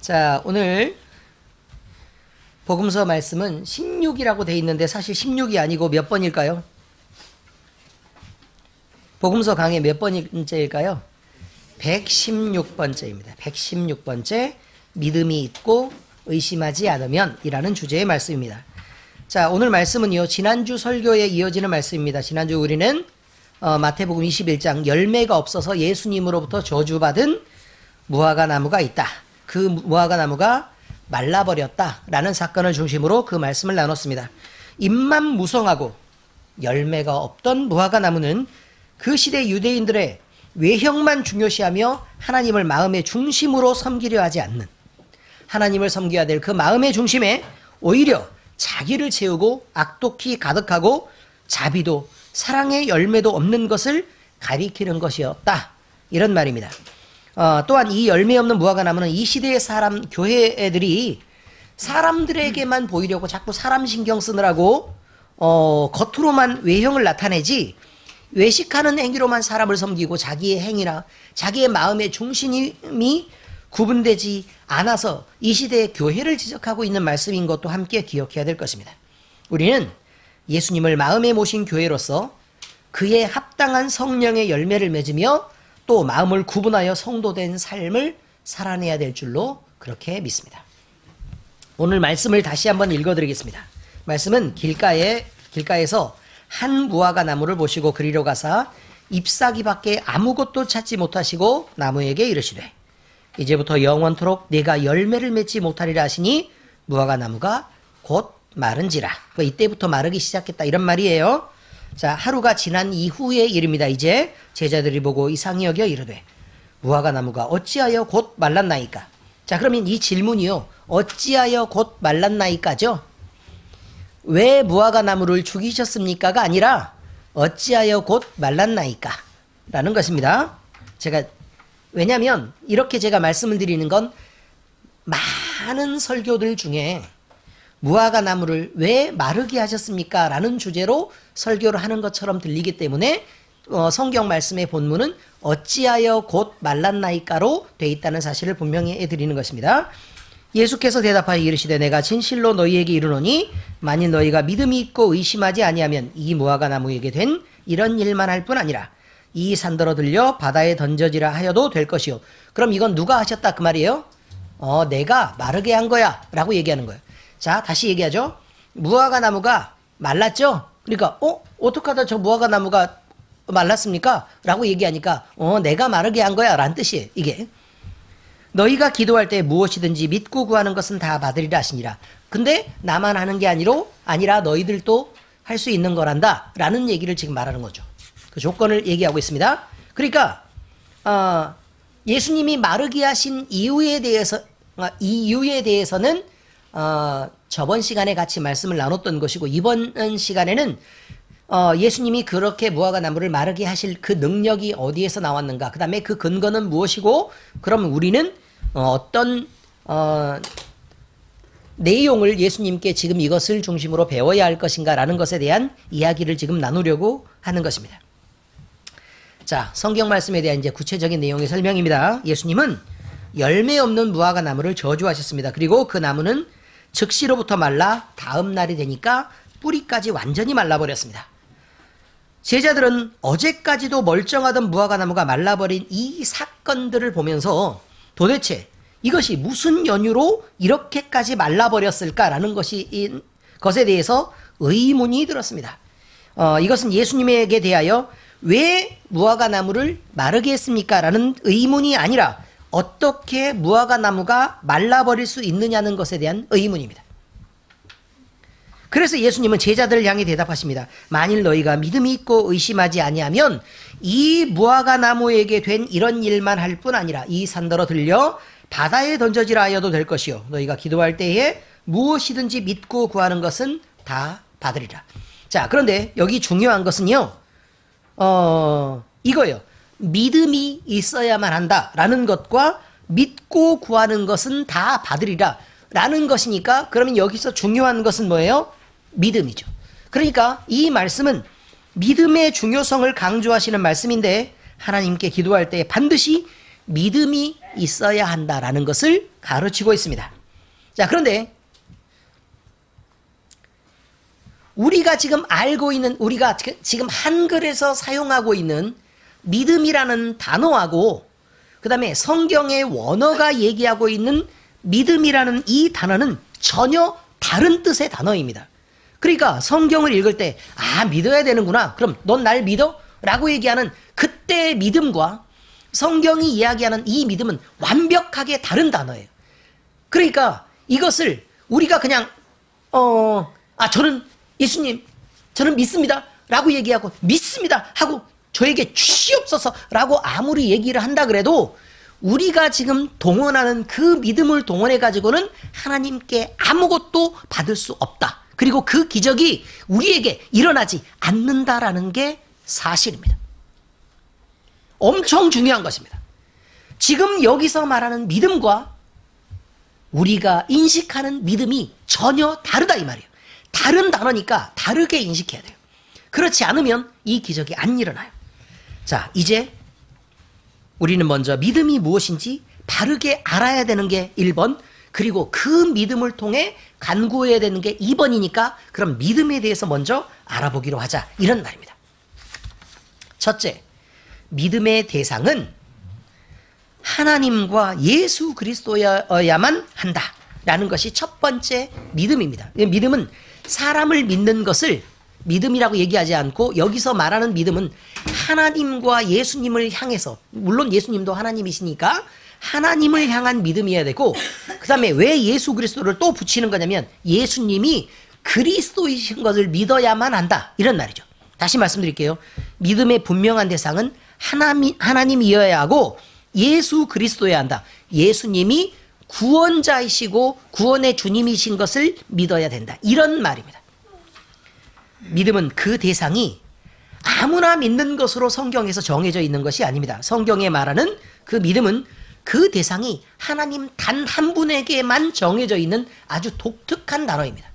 자, 오늘 복음서 말씀은 16이라고 돼 있는데 사실 16이 아니고 몇 번일까요? 복음서 강의 몇 번째일까요? 116번째입니다. 116번째 믿음이 있고 의심하지 않으면 이라는 주제의 말씀입니다. 자, 오늘 말씀은요, 지난주 설교에 이어지는 말씀입니다. 지난주 우리는 마태복음 21장 열매가 없어서 예수님으로부터 저주받은 무화과 나무가 있다. 그 무화과 나무가 말라버렸다라는 사건을 중심으로 그 말씀을 나눴습니다. 잎만 무성하고 열매가 없던 무화과 나무는 그 시대 유대인들의 외형만 중요시하며 하나님을 마음의 중심으로 섬기려 하지 않는, 하나님을 섬겨야 될 그 마음의 중심에 오히려 자기를 채우고 악독히 가득하고 자비도 사랑의 열매도 없는 것을 가리키는 것이었다, 이런 말입니다. 또한 이 열매 없는 무화과 나무는 이 시대의 교회 애들이 사람들에게만 보이려고 자꾸 사람 신경 쓰느라고 겉으로만 외형을 나타내지 외식하는 행위로만 사람을 섬기고 자기의 행위나 자기의 마음의 중심이 구분되지 않아서 이 시대의 교회를 지적하고 있는 말씀인 것도 함께 기억해야 될 것입니다. 우리는 예수님을 마음에 모신 교회로서 그의 합당한 성령의 열매를 맺으며 또 마음을 구분하여 성도된 삶을 살아내야 될 줄로 그렇게 믿습니다. 오늘 말씀을 다시 한번 읽어드리겠습니다. 말씀은 길가에서 한 무화과 나무를 보시고 그리로 가사 잎사귀밖에 아무것도 찾지 못하시고 나무에게 이르시되 이제부터 영원토록 내가 열매를 맺지 못하리라 하시니 무화과 나무가 곧 마른지라. 이때부터 마르기 시작했다, 이런 말이에요. 자, 하루가 지난 이후의 일입니다. 이제 제자들이 보고 이상히 여겨 이르되 무화과 나무가 어찌하여 곧 말랐나이까. 자, 그러면 이 질문이요, 어찌하여 곧 말랐나이까죠. 왜 무화과 나무를 죽이셨습니까가 아니라 어찌하여 곧 말랐나이까 라는 것입니다. 왜냐하면 이렇게 제가 말씀을 드리는 건 많은 설교들 중에 무화과 나무를 왜 마르게 하셨습니까? 라는 주제로 설교를 하는 것처럼 들리기 때문에 성경 말씀의 본문은 어찌하여 곧 말랐나이까로 돼 있다는 사실을 분명히 해드리는 것입니다. 예수께서 대답하여 이르시되 내가 진실로 너희에게 이르노니 만일 너희가 믿음이 있고 의심하지 아니하면 이 무화과 나무에게 된 이런 일만 할 뿐 아니라 이 산더러 들려 바다에 던져지라 하여도 될 것이요. 그럼 이건 누가 하셨다 그 말이에요? 내가 마르게 한 거야 라고 얘기하는 거예요. 자, 다시 얘기하죠. 무화과 나무가 말랐죠? 그러니까 어떡하다 저 무화과 나무가 말랐습니까? 라고 얘기하니까 내가 마르게 한 거야 라는 뜻이에요. 이게 너희가 기도할 때 무엇이든지 믿고 구하는 것은 다 받으리라 하시니라. 근데 나만 하는 게 아니라 너희들도 할 수 있는 거란다 라는 얘기를 지금 말하는 거죠. 그 조건을 얘기하고 있습니다. 그러니까 예수님이 마르게 하신 이유에 대해서는 저번 시간에 같이 말씀을 나눴던 것이고, 이번 시간에는 예수님이 그렇게 무화과 나무를 마르게 하실 그 능력이 어디에서 나왔는가, 그 다음에 그 근거는 무엇이고, 그럼 우리는 어떤 내용을 예수님께 지금 이것을 중심으로 배워야 할 것인가 라는 것에 대한 이야기를 지금 나누려고 하는 것입니다. 자, 성경 말씀에 대한 이제 구체적인 내용의 설명입니다. 예수님은 열매 없는 무화과 나무를 저주하셨습니다. 그리고 그 나무는 즉시로부터 말라 다음 날이 되니까 뿌리까지 완전히 말라버렸습니다. 제자들은 어제까지도 멀쩡하던 무화과 나무가 말라버린 이 사건들을 보면서 도대체 이것이 무슨 연유로 이렇게까지 말라버렸을까라는 것에 대해서 의문이 들었습니다. 이것은 예수님에게 대하여 왜 무화과 나무를 마르게 했습니까? 라는 의문이 아니라 어떻게 무화과 나무가 말라버릴 수 있느냐는 것에 대한 의문입니다. 그래서 예수님은 제자들을 향해 대답하십니다. 만일 너희가 믿음이 있고 의심하지 아니하면 이 무화과 나무에게 된 이런 일만 할 뿐 아니라 이 산더러 들려 바다에 던져지라 하여도 될 것이요. 너희가 기도할 때에 무엇이든지 믿고 구하는 것은 다 받으리라. 자, 그런데 여기 중요한 것은요, 이거예요. 믿음이 있어야만 한다라는 것과 믿고 구하는 것은 다 받으리라 라는 것이니까, 그러면 여기서 중요한 것은 뭐예요? 믿음이죠. 그러니까 이 말씀은 믿음의 중요성을 강조하시는 말씀인데, 하나님께 기도할 때 반드시 믿음이 있어야 한다라는 것을 가르치고 있습니다. 자, 그런데 우리가 지금 알고 있는, 우리가 지금 한글에서 사용하고 있는 믿음이라는 단어하고 그 다음에 성경의 원어가 얘기하고 있는 믿음이라는 이 단어는 전혀 다른 뜻의 단어입니다. 그러니까 성경을 읽을 때 믿어야 되는구나, 그럼 넌 날 믿어? 라고 얘기하는 그때의 믿음과 성경이 이야기하는 이 믿음은 완벽하게 다른 단어예요. 그러니까 이것을 우리가 그냥 저는 예수님, 저는 믿습니다 라고 얘기하고 믿습니다 하고 저에게 주시옵소서 라고 아무리 얘기를 한다 그래도 우리가 지금 동원하는 그 믿음을 동원해 가지고는 하나님께 아무것도 받을 수 없다. 그리고 그 기적이 우리에게 일어나지 않는다라는 게 사실입니다. 엄청 중요한 것입니다. 지금 여기서 말하는 믿음과 우리가 인식하는 믿음이 전혀 다르다 이 말이에요. 다른 단어니까 다르게 인식해야 돼요. 그렇지 않으면 이 기적이 안 일어나요. 자, 이제 우리는 먼저 믿음이 무엇인지 바르게 알아야 되는 게 1번, 그리고 그 믿음을 통해 간구해야 되는 게 2번이니까 그럼 믿음에 대해서 먼저 알아보기로 하자, 이런 말입니다. 첫째, 믿음의 대상은 하나님과 예수 그리스도여야만 한다라는 것이 첫 번째 믿음입니다. 믿음은 사람을 믿는 것을 믿음이라고 얘기하지 않고 여기서 말하는 믿음은 하나님과 예수님을 향해서, 물론 예수님도 하나님이시니까 하나님을 향한 믿음이어야 되고, 그 다음에 왜 예수 그리스도를 또 붙이는 거냐면 예수님이 그리스도이신 것을 믿어야만 한다, 이런 말이죠. 다시 말씀드릴게요. 믿음의 분명한 대상은 하나님이어야 하고 예수 그리스도여야 한다. 예수님이 구원자이시고 구원의 주님이신 것을 믿어야 된다, 이런 말입니다. 믿음은 그 대상이 아무나 믿는 것으로 성경에서 정해져 있는 것이 아닙니다. 성경에 말하는 그 믿음은 그 대상이 하나님 단 한 분에게만 정해져 있는 아주 독특한 단어입니다.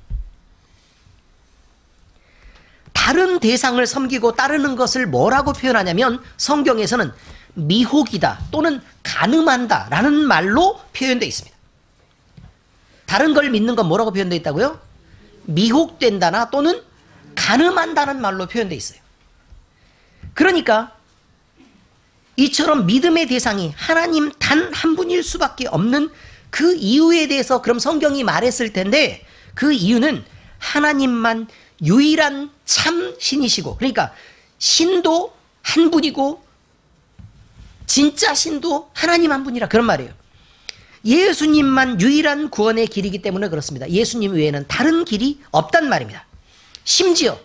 다른 대상을 섬기고 따르는 것을 뭐라고 표현하냐면 성경에서는 미혹이다 또는 간음한다 라는 말로 표현되어 있습니다. 다른 걸 믿는 건 뭐라고 표현되어 있다고요? 미혹된다나 또는 간음한다는 말로 표현되어 있어요. 그러니까 이처럼 믿음의 대상이 하나님 단 한 분일 수밖에 없는 그 이유에 대해서 그럼 성경이 말했을 텐데, 그 이유는 하나님만 유일한 참 신이시고, 그러니까 신도 한 분이고 진짜 신도 하나님 한 분이라, 그런 말이에요. 예수님만 유일한 구원의 길이기 때문에 그렇습니다. 예수님 외에는 다른 길이 없단 말입니다. 심지어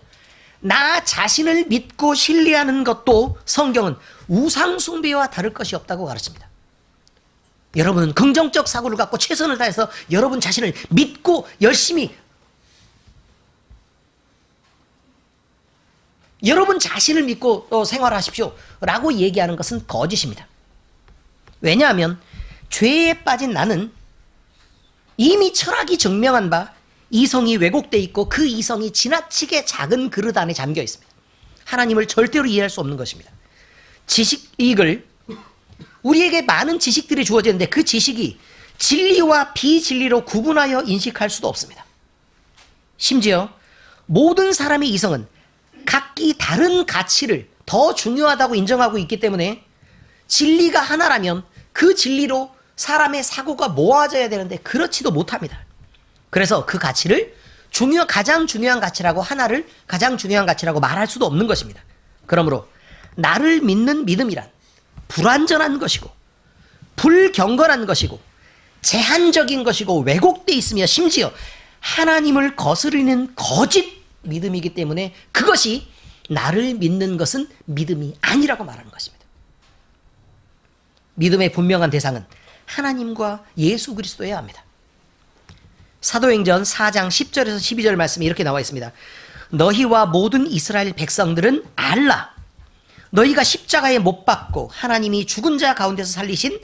나 자신을 믿고 신뢰하는 것도 성경은 우상 숭배와 다를 것이 없다고 가르칩니다. 여러분은 긍정적 사고를 갖고 최선을 다해서 여러분 자신을 믿고 열심히 여러분 자신을 믿고 생활하십시오 라고 얘기하는 것은 거짓입니다. 왜냐하면 죄에 빠진 나는 이미 철학이 증명한 바 이성이 왜곡되어 있고 그 이성이 지나치게 작은 그릇 안에 잠겨 있습니다. 하나님을 절대로 이해할 수 없는 것입니다. 지식을 우리에게 많은 지식들이 주어지는데 그 지식이 진리와 비진리로 구분하여 인식할 수도 없습니다. 심지어 모든 사람의 이성은 각기 다른 가치를 더 중요하다고 인정하고 있기 때문에 진리가 하나라면 그 진리로 사람의 사고가 모아져야 되는데 그렇지도 못합니다. 그래서 그 가치를 가장 중요한 가치라고, 하나를 가장 중요한 가치라고 말할 수도 없는 것입니다. 그러므로 나를 믿는 믿음이란 불완전한 것이고 불경건한 것이고 제한적인 것이고 왜곡되어 있으며 심지어 하나님을 거스르는 거짓 믿음이기 때문에 그것이 나를 믿는 것은 믿음이 아니라고 말하는 것입니다. 믿음의 분명한 대상은 하나님과 예수 그리스도여야 합니다. 사도행전 4장 10절에서 12절 말씀이 이렇게 나와 있습니다. 너희와 모든 이스라엘 백성들은 알라. 너희가 십자가에 못 박고 하나님이 죽은 자 가운데서 살리신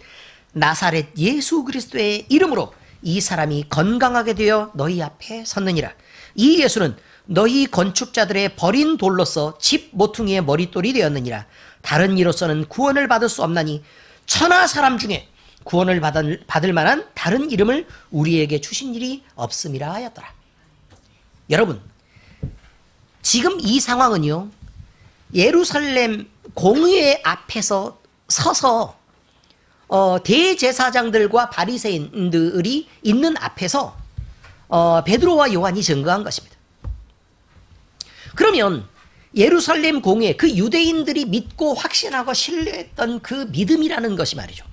나사렛 예수 그리스도의 이름으로 이 사람이 건강하게 되어 너희 앞에 섰느니라. 이 예수는 너희 건축자들의 버린 돌로서 집 모퉁이의 머릿돌이 되었느니라. 다른 이로서는 구원을 받을 수 없나니 천하 사람 중에 구원을 받을 만한 다른 이름을 우리에게 주신 일이 없음이라 하였더라. 여러분, 지금 이 상황은요, 예루살렘 공회 앞에서 서서 대제사장들과 바리새인들이 있는 앞에서 베드로와 요한이 증거한 것입니다. 그러면 예루살렘 공회, 그 유대인들이 믿고 확신하고 신뢰했던 그 믿음이라는 것이 말이죠,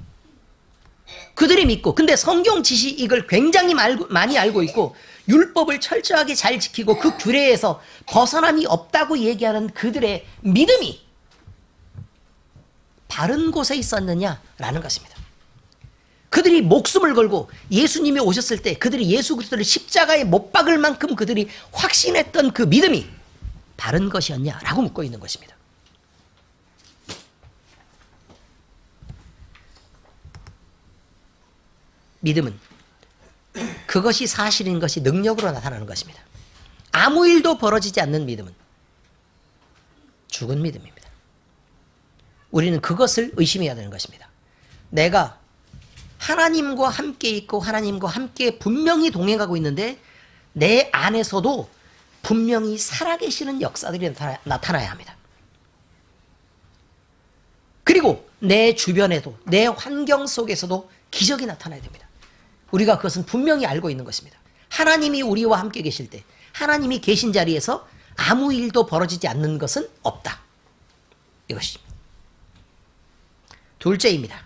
그들이 믿고, 근데 성경 지시 이걸 굉장히 많이 알고 있고 율법을 철저하게 잘 지키고 그 규례에서 벗어남이 없다고 얘기하는 그들의 믿음이 바른 곳에 있었느냐라는 것입니다. 그들이 목숨을 걸고 예수님이 오셨을 때 그들이 예수 그리스도를 십자가에 못 박을 만큼 그들이 확신했던 그 믿음이 바른 것이었냐라고 묻고 있는 것입니다. 믿음은 그것이 사실인 것이 능력으로 나타나는 것입니다. 아무 일도 벌어지지 않는 믿음은 죽은 믿음입니다. 우리는 그것을 의심해야 되는 것입니다. 내가 하나님과 함께 있고 하나님과 함께 분명히 동행하고 있는데 내 안에서도 분명히 살아계시는 역사들이 나타나야 합니다. 그리고 내 주변에도, 내 환경 속에서도 기적이 나타나야 됩니다. 우리가 그것은 분명히 알고 있는 것입니다. 하나님이 우리와 함께 계실 때, 하나님이 계신 자리에서 아무 일도 벌어지지 않는 것은 없다, 이것입니다. 둘째입니다.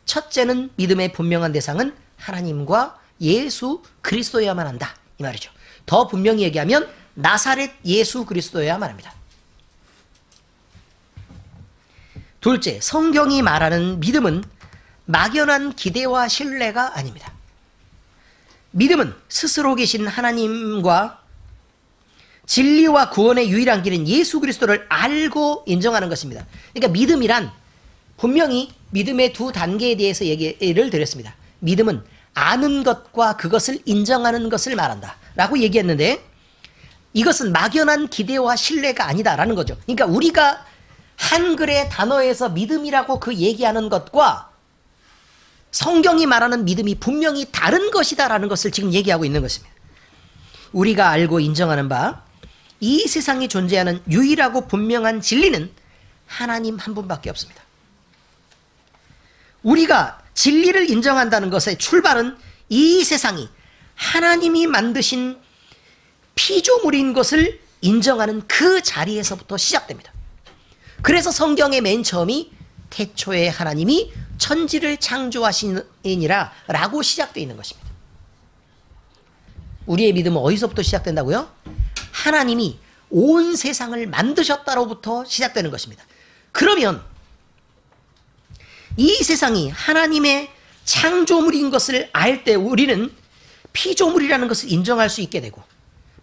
첫째는 믿음의 분명한 대상은 하나님과 예수 그리스도여야만 한다, 이 말이죠. 더 분명히 얘기하면 나사렛 예수 그리스도여야만 합니다. 둘째, 성경이 말하는 믿음은 막연한 기대와 신뢰가 아닙니다. 믿음은 스스로 계신 하나님과 진리와 구원의 유일한 길인 예수 그리스도를 알고 인정하는 것입니다. 그러니까 믿음이란, 분명히 믿음의 두 단계에 대해서 얘기를 드렸습니다. 믿음은 아는 것과 그것을 인정하는 것을 말한다 라고 얘기했는데, 이것은 막연한 기대와 신뢰가 아니다라는 거죠. 그러니까 우리가 한글의 단어에서 믿음이라고 그 얘기하는 것과 성경이 말하는 믿음이 분명히 다른 것이다라는 것을 지금 얘기하고 있는 것입니다. 우리가 알고 인정하는 바, 이 세상에 존재하는 유일하고 분명한 진리는 하나님 한 분밖에 없습니다. 우리가 진리를 인정한다는 것의 출발은 이 세상이 하나님이 만드신 피조물인 것을 인정하는 그 자리에서부터 시작됩니다. 그래서 성경의 맨 처음이 태초에 하나님이 천지를 창조하시니라 라고 시작되어 있는 것입니다. 우리의 믿음은 어디서부터 시작된다고요? 하나님이 온 세상을 만드셨다로부터 시작되는 것입니다. 그러면 이 세상이 하나님의 창조물인 것을 알 때 우리는 피조물이라는 것을 인정할 수 있게 되고,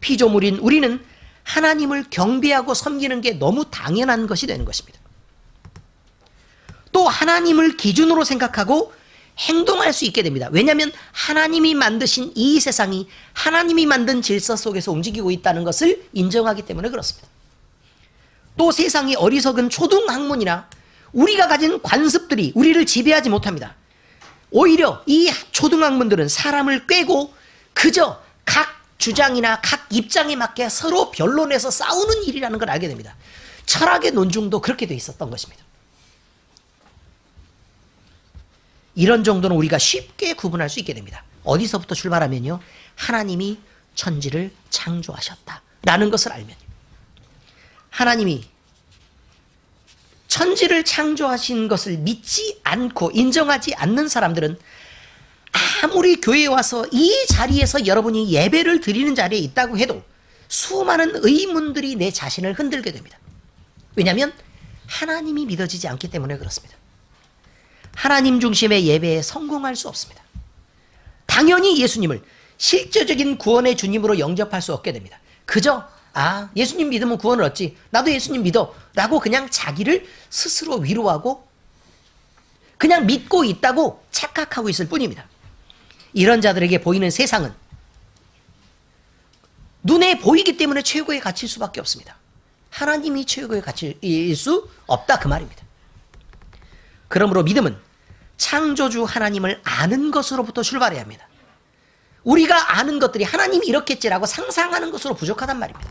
피조물인 우리는 하나님을 경배하고 섬기는 게 너무 당연한 것이 되는 것입니다. 또 하나님을 기준으로 생각하고 행동할 수 있게 됩니다. 왜냐하면 하나님이 만드신 이 세상이 하나님이 만든 질서 속에서 움직이고 있다는 것을 인정하기 때문에 그렇습니다. 또 세상이 어리석은 초등학문이나 우리가 가진 관습들이 우리를 지배하지 못합니다. 오히려 이 초등학문들은 사람을 꿰고 그저 각 주장이나 각 입장에 맞게 서로 변론해서 싸우는 일이라는 걸 알게 됩니다. 철학의 논중도 그렇게 돼 있었던 것입니다. 이런 정도는 우리가 쉽게 구분할 수 있게 됩니다. 어디서부터 출발하면요, 하나님이 천지를 창조하셨다라는 것을 알면, 하나님이 천지를 창조하신 것을 믿지 않고 인정하지 않는 사람들은 아무리 교회에 와서 이 자리에서 여러분이 예배를 드리는 자리에 있다고 해도 수많은 의문들이 내 자신을 흔들게 됩니다. 왜냐하면 하나님이 믿어지지 않기 때문에 그렇습니다. 하나님 중심의 예배에 성공할 수 없습니다. 당연히 예수님을 실제적인 구원의 주님으로 영접할 수 없게 됩니다. 그저 예수님 믿으면 구원을 얻지, 나도 예수님 믿어 라고 그냥 자기를 스스로 위로하고 그냥 믿고 있다고 착각하고 있을 뿐입니다. 이런 자들에게 보이는 세상은 눈에 보이기 때문에 최고의 가치일 수밖에 없습니다. 하나님이 최고의 가치일 수 없다, 그 말입니다. 그러므로 믿음은 창조주 하나님을 아는 것으로부터 출발해야 합니다. 우리가 아는 것들이 하나님이 이렇겠지라고 상상하는 것으로 부족하단 말입니다.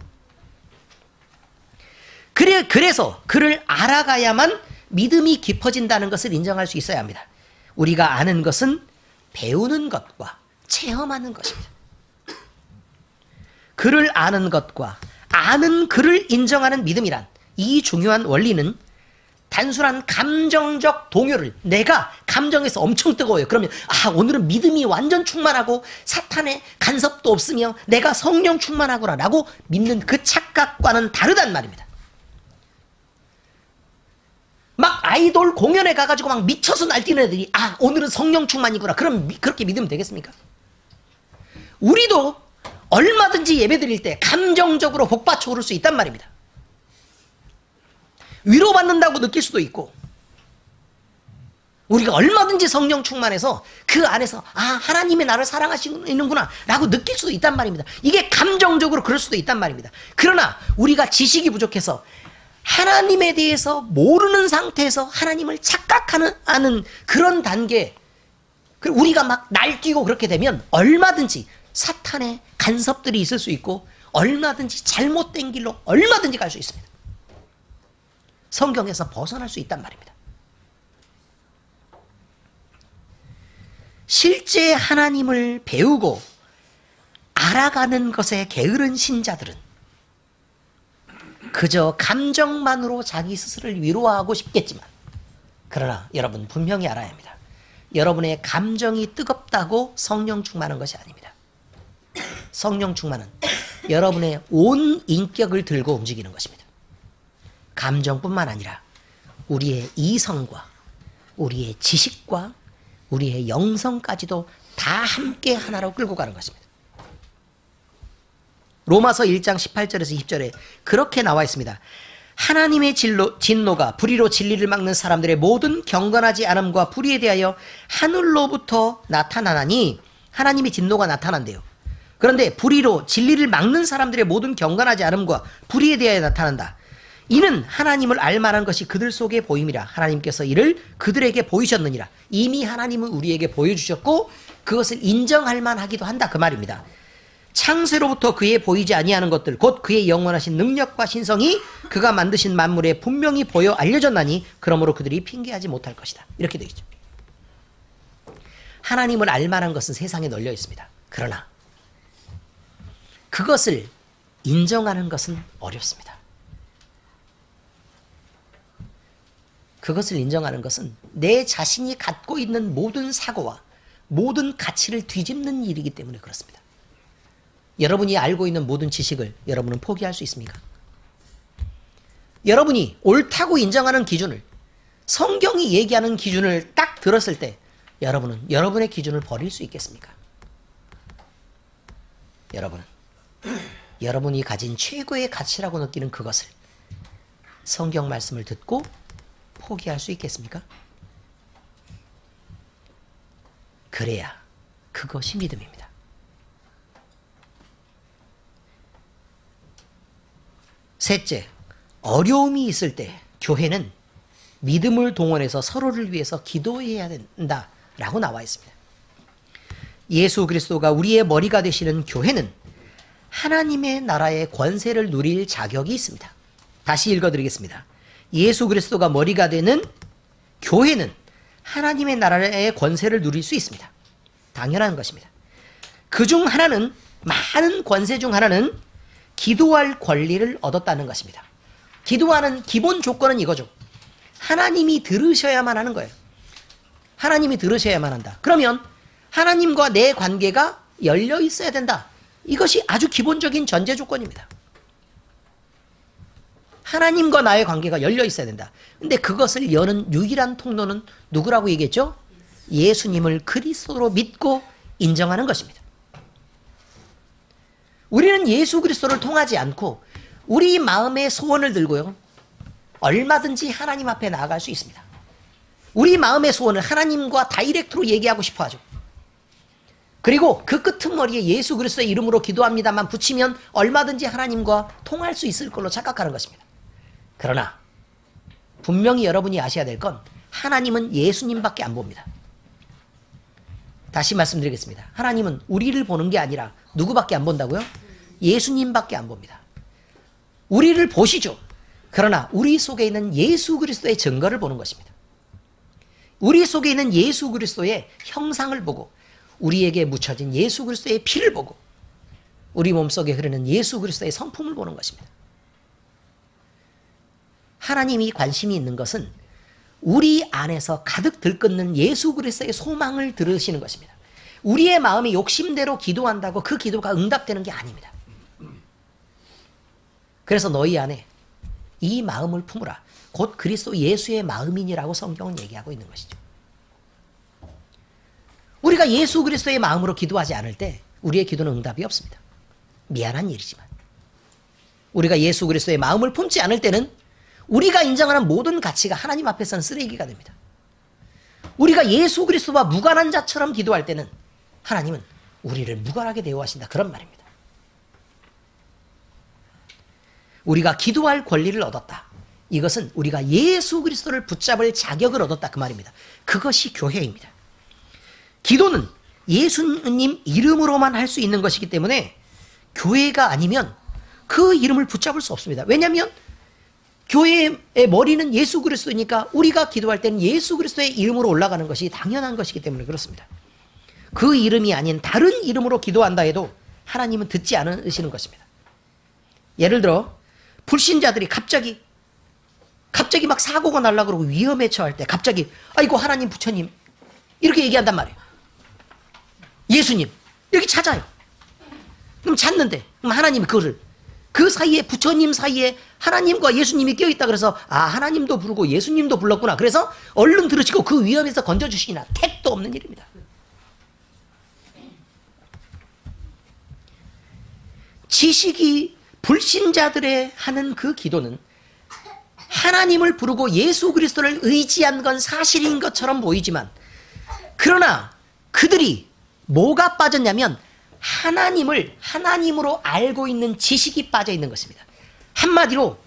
그래서 그를 알아가야만 믿음이 깊어진다는 것을 인정할 수 있어야 합니다. 우리가 아는 것은 배우는 것과 체험하는 것입니다. 그를 아는 것과 아는 그를 인정하는 믿음이란 이 중요한 원리는 단순한 감정적 동요를, 내가 감정에서 엄청 뜨거워요. 그러면 오늘은 믿음이 완전 충만하고 사탄의 간섭도 없으며 내가 성령 충만하구나 라고 믿는 그 착각과는 다르단 말입니다. 막 아이돌 공연에 가가지고 막 미쳐서 날뛰는 애들이 오늘은 성령 충만이구나, 그럼 그렇게 믿으면 되겠습니까? 우리도 얼마든지 예배 드릴 때 감정적으로 복받쳐 오를 수 있단 말입니다. 위로받는다고 느낄 수도 있고, 우리가 얼마든지 성령 충만해서 그 안에서 하나님이 나를 사랑하시는구나 라고 느낄 수도 있단 말입니다. 이게 감정적으로 그럴 수도 있단 말입니다. 그러나 우리가 지식이 부족해서 하나님에 대해서 모르는 상태에서 하나님을 착각하는 그런 단계, 우리가 막 날뛰고 그렇게 되면 얼마든지 사탄의 간섭들이 있을 수 있고 얼마든지 잘못된 길로 얼마든지 갈 수 있습니다. 성경에서 벗어날 수 있단 말입니다. 실제 하나님을 배우고 알아가는 것에 게으른 신자들은 그저 감정만으로 자기 스스로를 위로하고 싶겠지만, 그러나 여러분 분명히 알아야 합니다. 여러분의 감정이 뜨겁다고 성령 충만한 것이 아닙니다. 성령 충만은 여러분의 온 인격을 들고 움직이는 것입니다. 감정뿐만 아니라 우리의 이성과 우리의 지식과 우리의 영성까지도 다 함께 하나로 끌고 가는 것입니다. 로마서 1장 18절에서 20절에 그렇게 나와 있습니다. 하나님의 진노가 불의로 진리를 막는 사람들의 모든 경건하지 않음과 불의에 대하여 하늘로부터 나타나나니, 하나님의 진노가 나타난대요. 그런데 불의로 진리를 막는 사람들의 모든 경건하지 않음과 불의에 대하여 나타난다. 이는 하나님을 알만한 것이 그들 속에 보임이라. 하나님께서 이를 그들에게 보이셨느니라. 이미 하나님은 우리에게 보여주셨고 그것을 인정할 만하기도 한다, 그 말입니다. 창세로부터 그의 보이지 아니하는 것들 곧 그의 영원하신 능력과 신성이 그가 만드신 만물에 분명히 보여 알려졌나니 그러므로 그들이 핑계하지 못할 것이다. 이렇게 되어 있죠. 하나님을 알만한 것은 세상에 널려 있습니다. 그러나 그것을 인정하는 것은 어렵습니다. 그것을 인정하는 것은 내 자신이 갖고 있는 모든 사고와 모든 가치를 뒤집는 일이기 때문에 그렇습니다. 여러분이 알고 있는 모든 지식을 여러분은 포기할 수 있습니까? 여러분이 옳다고 인정하는 기준을, 성경이 얘기하는 기준을 딱 들었을 때 여러분은 여러분의 기준을 버릴 수 있겠습니까? 여러분은 여러분이 가진 최고의 가치라고 느끼는 그것을 성경 말씀을 듣고 포기할 수 있겠습니까? 그래야 그것이 믿음입니다. 셋째, 어려움이 있을 때 교회는 믿음을 동원해서 서로를 위해서 기도해야 된다라고 나와 있습니다. 예수 그리스도가 우리의 머리가 되시는 교회는 하나님의 나라의 권세를 누릴 자격이 있습니다. 다시 읽어드리겠습니다. 예수 그리스도가 머리가 되는 교회는 하나님의 나라의 권세를 누릴 수 있습니다. 당연한 것입니다. 그중 하나는, 많은 권세 중 하나는 기도할 권리를 얻었다는 것입니다. 기도하는 기본 조건은 이거죠. 하나님이 들으셔야만 하는 거예요. 하나님이 들으셔야만 한다. 그러면 하나님과 내 관계가 열려 있어야 된다. 이것이 아주 기본적인 전제 조건입니다. 하나님과 나의 관계가 열려 있어야 된다. 근데 그것을 여는 유일한 통로는 누구라고 얘기했죠? 예수님을 그리스도로 믿고 인정하는 것입니다. 우리는 예수 그리스도를 통하지 않고 우리 마음의 소원을 들고요, 얼마든지 하나님 앞에 나아갈 수 있습니다. 우리 마음의 소원을 하나님과 다이렉트로 얘기하고 싶어 하죠. 그리고 그 끄트머리에 예수 그리스도의 이름으로 기도합니다만 붙이면 얼마든지 하나님과 통할 수 있을 걸로 착각하는 것입니다. 그러나 분명히 여러분이 아셔야 될 건 하나님은 예수님밖에 안 봅니다. 다시 말씀드리겠습니다. 하나님은 우리를 보는 게 아니라 누구밖에 안 본다고요? 예수님밖에 안 봅니다. 우리를 보시죠. 그러나 우리 속에 있는 예수 그리스도의 증거를 보는 것입니다. 우리 속에 있는 예수 그리스도의 형상을 보고 우리에게 묻혀진 예수 그리스도의 피를 보고 우리 몸속에 흐르는 예수 그리스도의 성품을 보는 것입니다. 하나님이 관심이 있는 것은 우리 안에서 가득 들끓는 예수 그리스도의 소망을 들으시는 것입니다. 우리의 마음이 욕심대로 기도한다고 그 기도가 응답되는 게 아닙니다. 그래서 너희 안에 이 마음을 품으라. 곧 그리스도 예수의 마음이니라고 성경은 얘기하고 있는 것이죠. 우리가 예수 그리스도의 마음으로 기도하지 않을 때 우리의 기도는 응답이 없습니다. 미안한 일이지만 우리가 예수 그리스도의 마음을 품지 않을 때는 우리가 인정하는 모든 가치가 하나님 앞에서는 쓰레기가 됩니다. 우리가 예수 그리스도와 무관한 자처럼 기도할 때는 하나님은 우리를 무관하게 대우하신다. 그런 말입니다. 우리가 기도할 권리를 얻었다. 이것은 우리가 예수 그리스도를 붙잡을 자격을 얻었다. 그 말입니다. 그것이 교회입니다. 기도는 예수님 이름으로만 할 수 있는 것이기 때문에 교회가 아니면 그 이름을 붙잡을 수 없습니다. 왜냐하면 교회의 머리는 예수 그리스도니까 우리가 기도할 때는 예수 그리스도의 이름으로 올라가는 것이 당연한 것이기 때문에 그렇습니다. 그 이름이 아닌 다른 이름으로 기도한다 해도 하나님은 듣지 않으시는 것입니다. 예를 들어 불신자들이 갑자기 막 사고가 날라 그러고 위험에 처할 때 갑자기 아이고 하나님 부처님 이렇게 얘기한단 말이에요. 예수님 이렇게 찾아요. 그럼 찾는데 그럼 하나님이 그거를 그 사이에 부처님 사이에 하나님과 예수님이 껴있다 그래서 아 하나님도 부르고 예수님도 불렀구나. 그래서 얼른 들으시고 그 위험에서 건져주시기나 택도 없는 일입니다. 지식이 불신자들의 하는 그 기도는 하나님을 부르고 예수 그리스도를 의지한 건 사실인 것처럼 보이지만 그러나 그들이 뭐가 빠졌냐면 하나님을 하나님으로 알고 있는 지식이 빠져 있는 것입니다. 한마디로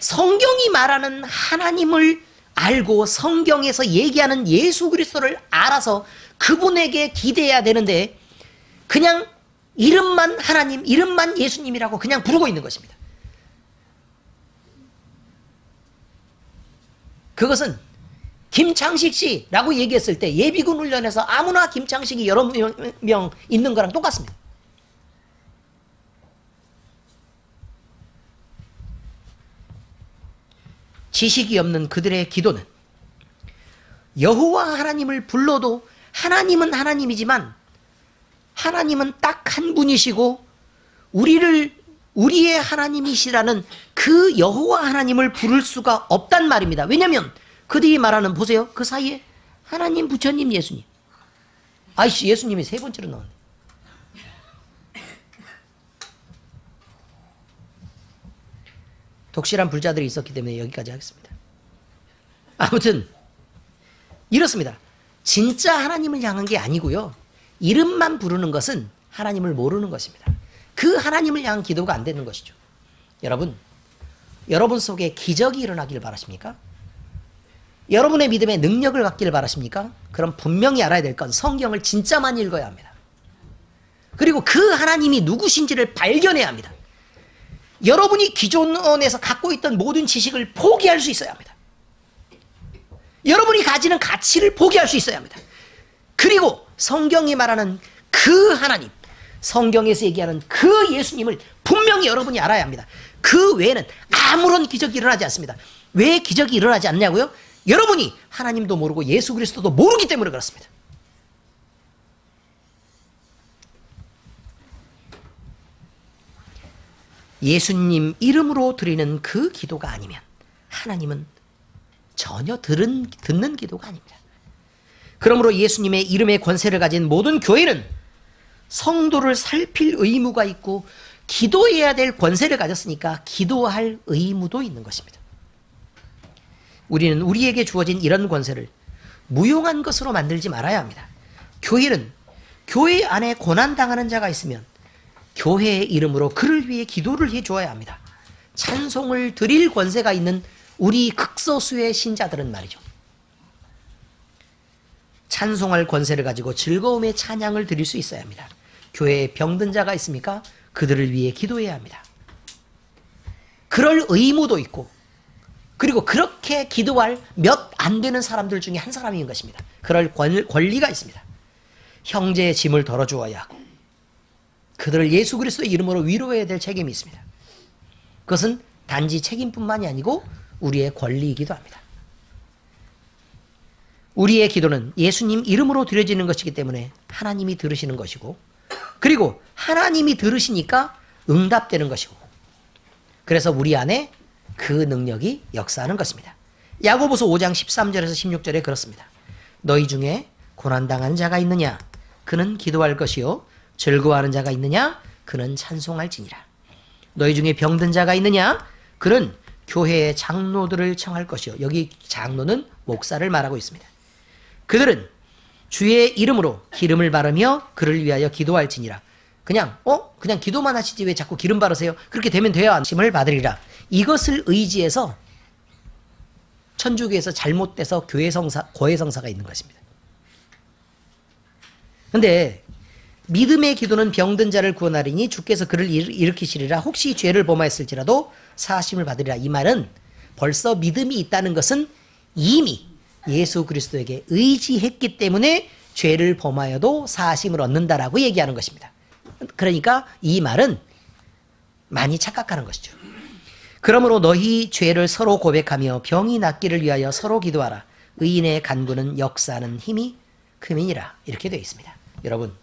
성경이 말하는 하나님을 알고 성경에서 얘기하는 예수 그리스도를 알아서 그분에게 기대해야 되는데 그냥 이름만 하나님, 이름만 예수님이라고 그냥 부르고 있는 것입니다. 그것은 김창식 씨라고 얘기했을 때 예비군 훈련에서 아무나 김창식이 여러 명 있는 거랑 똑같습니다. 지식이 없는 그들의 기도는 여호와 하나님을 불러도 하나님은 하나님이지만 하나님은 딱 한 분이시고 우리의 하나님이시라는 그 여호와 하나님을 부를 수가 없단 말입니다. 왜냐하면 그들이 말하는 보세요. 그 사이에 하나님, 부처님, 예수님. 아이씨 예수님이 세 번째로 나왔네. 독실한 불자들이 있었기 때문에 여기까지 하겠습니다. 아무튼 이렇습니다. 진짜 하나님을 향한 게 아니고요. 이름만 부르는 것은 하나님을 모르는 것입니다. 그 하나님을 향한 기도가 안 되는 것이죠. 여러분 속에 기적이 일어나기를 바라십니까? 여러분의 믿음에 능력을 갖기를 바라십니까? 그럼 분명히 알아야 될 건 성경을 진짜 많이 읽어야 합니다. 그리고 그 하나님이 누구신지를 발견해야 합니다. 여러분이 기존에서 갖고 있던 모든 지식을 포기할 수 있어야 합니다. 여러분이 가지는 가치를 포기할 수 있어야 합니다. 그리고 성경이 말하는 그 하나님, 성경에서 얘기하는 그 예수님을 분명히 여러분이 알아야 합니다. 그 외에는 아무런 기적이 일어나지 않습니다. 왜 기적이 일어나지 않냐고요? 여러분이 하나님도 모르고 예수 그리스도도 모르기 때문에 그렇습니다. 예수님 이름으로 드리는 그 기도가 아니면 하나님은 전혀 듣는 기도가 아닙니다. 그러므로 예수님의 이름의 권세를 가진 모든 교회는 성도를 살필 의무가 있고 기도해야 될 권세를 가졌으니까 기도할 의무도 있는 것입니다. 우리는 우리에게 주어진 이런 권세를 무용한 것으로 만들지 말아야 합니다. 교회는 교회 안에 고난당하는 자가 있으면 교회의 이름으로 그를 위해 기도를 해주어야 합니다. 찬송을 드릴 권세가 있는 우리 극소수의 신자들은 말이죠. 찬송할 권세를 가지고 즐거움의 찬양을 드릴 수 있어야 합니다. 교회에 병든 자가 있습니까? 그들을 위해 기도해야 합니다. 그럴 의무도 있고, 그리고 그렇게 기도할 몇 안 되는 사람들 중에 한 사람인 것입니다. 그럴 권리가 있습니다. 형제의 짐을 덜어주어야 하고, 그들을 예수 그리스도의 이름으로 위로해야 될 책임이 있습니다. 그것은 단지 책임뿐만이 아니고 우리의 권리이기도 합니다. 우리의 기도는 예수님 이름으로 드려지는 것이기 때문에 하나님이 들으시는 것이고, 그리고 하나님이 들으시니까 응답되는 것이고, 그래서 우리 안에 그 능력이 역사하는 것입니다. 야고보서 5장 13절에서 16절에 그렇습니다. 너희 중에 고난당하는 자가 있느냐? 그는 기도할 것이요. 즐거워하는 자가 있느냐? 그는 찬송할지니라. 너희 중에 병든 자가 있느냐? 그는 교회의 장로들을 청할 것이요. 여기 장로는 목사를 말하고 있습니다. 그들은 주의 이름으로 기름을 바르며 그를 위하여 기도할지니라. 그냥 기도만 하시지 왜 자꾸 기름 바르세요? 그렇게 되면 돼야 안심을 받으리라. 이것을 의지해서 천주교에서 잘못돼서 고해 성사가 있는 것입니다. 그런데 믿음의 기도는 병든 자를 구원하리니 주께서 그를 일으키시리라. 혹시 죄를 범하였을지라도 사하심을 받으리라. 이 말은 벌써 믿음이 있다는 것은 이미 예수 그리스도에게 의지했기 때문에 죄를 범하여도 사하심을 얻는다라고 얘기하는 것입니다. 그러니까 이 말은 많이 착각하는 것이죠. 그러므로 너희 죄를 서로 고백하며 병이 낫기를 위하여 서로 기도하라. 의인의 간구는 역사하는 힘이 큼이니라. 이렇게 되어 있습니다. 여러분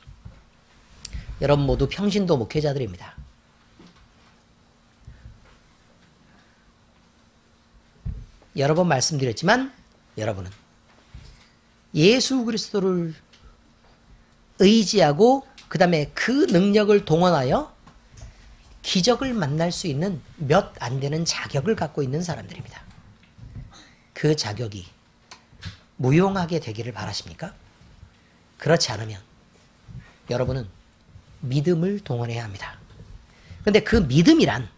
모두 평신도 목회자들입니다. 여러 번 말씀드렸지만 여러분은 예수 그리스도를 의지하고 그 다음에 그 능력을 동원하여 기적을 만날 수 있는 몇 안 되는 자격을 갖고 있는 사람들입니다. 그 자격이 무용하게 되기를 바라십니까? 그렇지 않으면 여러분은 믿음을 동원해야 합니다. 그런데 그 믿음이란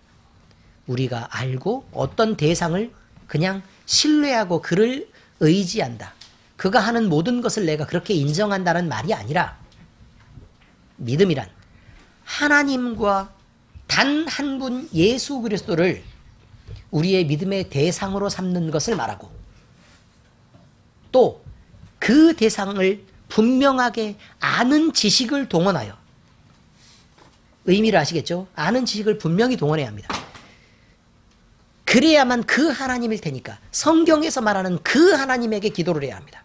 우리가 알고 어떤 대상을 그냥 신뢰하고 그를 의지한다. 그가 하는 모든 것을 내가 그렇게 인정한다는 말이 아니라, 믿음이란 하나님과 단 한 분 예수 그리스도를 우리의 믿음의 대상으로 삼는 것을 말하고, 또 그 대상을 분명하게 아는 지식을 동원하여, 의미를 아시겠죠? 아는 지식을 분명히 동원해야 합니다. 그래야만 그 하나님일 테니까 성경에서 말하는 그 하나님에게 기도를 해야 합니다.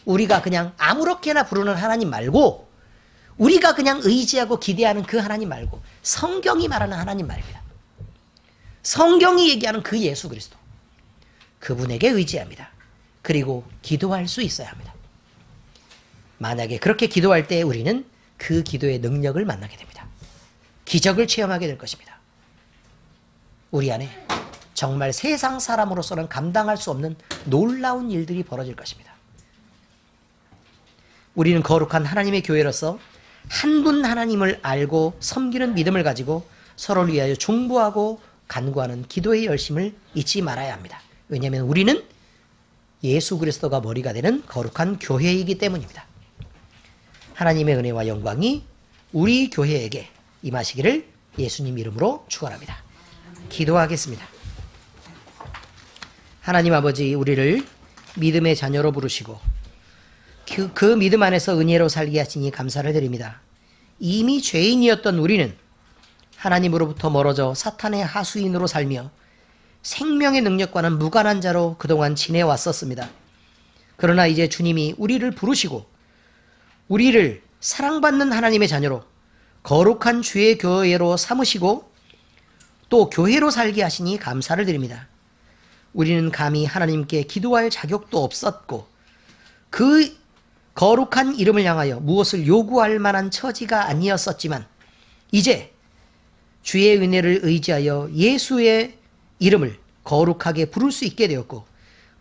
우리가 그냥 아무렇게나 부르는 하나님 말고, 우리가 그냥 의지하고 기대하는 그 하나님 말고 성경이 말하는 하나님 말입니다. 성경이 얘기하는 그 예수 그리스도, 그분에게 의지합니다. 그리고 기도할 수 있어야 합니다. 만약에 그렇게 기도할 때 우리는 그 기도의 능력을 만나게 됩니다. 기적을 체험하게 될 것입니다. 우리 안에 정말 세상 사람으로서는 감당할 수 없는 놀라운 일들이 벌어질 것입니다. 우리는 거룩한 하나님의 교회로서 한 분 하나님을 알고 섬기는 믿음을 가지고 서로를 위하여 중보하고 간구하는 기도의 열심을 잊지 말아야 합니다. 왜냐하면 우리는 예수 그리스도가 머리가 되는 거룩한 교회이기 때문입니다. 하나님의 은혜와 영광이 우리 교회에게 임하시기를 예수님 이름으로 축원합니다. 기도하겠습니다. 하나님 아버지, 우리를 믿음의 자녀로 부르시고 그 믿음 안에서 은혜로 살게 하시니 감사를 드립니다. 이미 죄인이었던 우리는 하나님으로부터 멀어져 사탄의 하수인으로 살며 생명의 능력과는 무관한 자로 그동안 지내왔었습니다. 그러나 이제 주님이 우리를 부르시고 우리를 사랑받는 하나님의 자녀로 거룩한 주의 교회로 삼으시고 또 교회로 살게 하시니 감사를 드립니다. 우리는 감히 하나님께 기도할 자격도 없었고 그 거룩한 이름을 향하여 무엇을 요구할 만한 처지가 아니었었지만, 이제 주의 은혜를 의지하여 예수의 이름을 거룩하게 부를 수 있게 되었고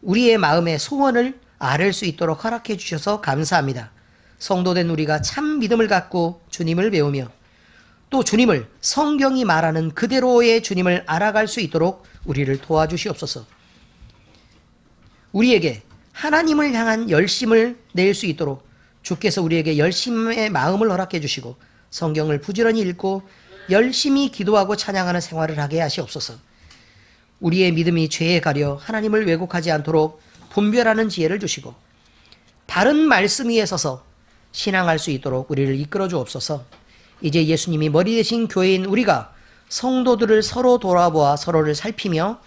우리의 마음의 소원을 아뢰 수 있도록 허락해 주셔서 감사합니다. 성도된 우리가 참 믿음을 갖고 주님을 배우며 또 주님을 성경이 말하는 그대로의 주님을 알아갈 수 있도록 우리를 도와주시옵소서. 우리에게 하나님을 향한 열심을 낼 수 있도록 주께서 우리에게 열심의 마음을 허락해 주시고 성경을 부지런히 읽고 열심히 기도하고 찬양하는 생활을 하게 하시옵소서. 우리의 믿음이 죄에 가려 하나님을 왜곡하지 않도록 분별하는 지혜를 주시고 바른 말씀 위에 서서 신앙할 수 있도록 우리를 이끌어 주옵소서. 이제 예수님이 머리 되신 교회인 우리가 성도들을 서로 돌아보아 서로를 살피며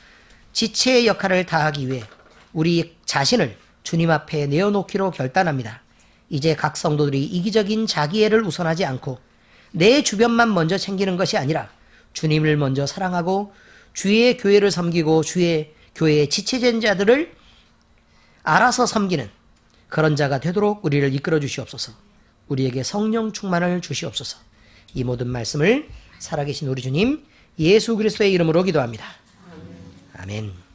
지체의 역할을 다하기 위해 우리 자신을 주님 앞에 내어놓기로 결단합니다. 이제 각 성도들이 이기적인 자기애를 우선하지 않고 내 주변만 먼저 챙기는 것이 아니라 주님을 먼저 사랑하고 주의 교회를 섬기고 주의 교회의 지체된 자들을 알아서 섬기는 그런 자가 되도록 우리를 이끌어 주시옵소서. 우리에게 성령 충만을 주시옵소서. 이 모든 말씀을 살아계신 우리 주님 예수 그리스도의 이름으로 기도합니다. 아멘.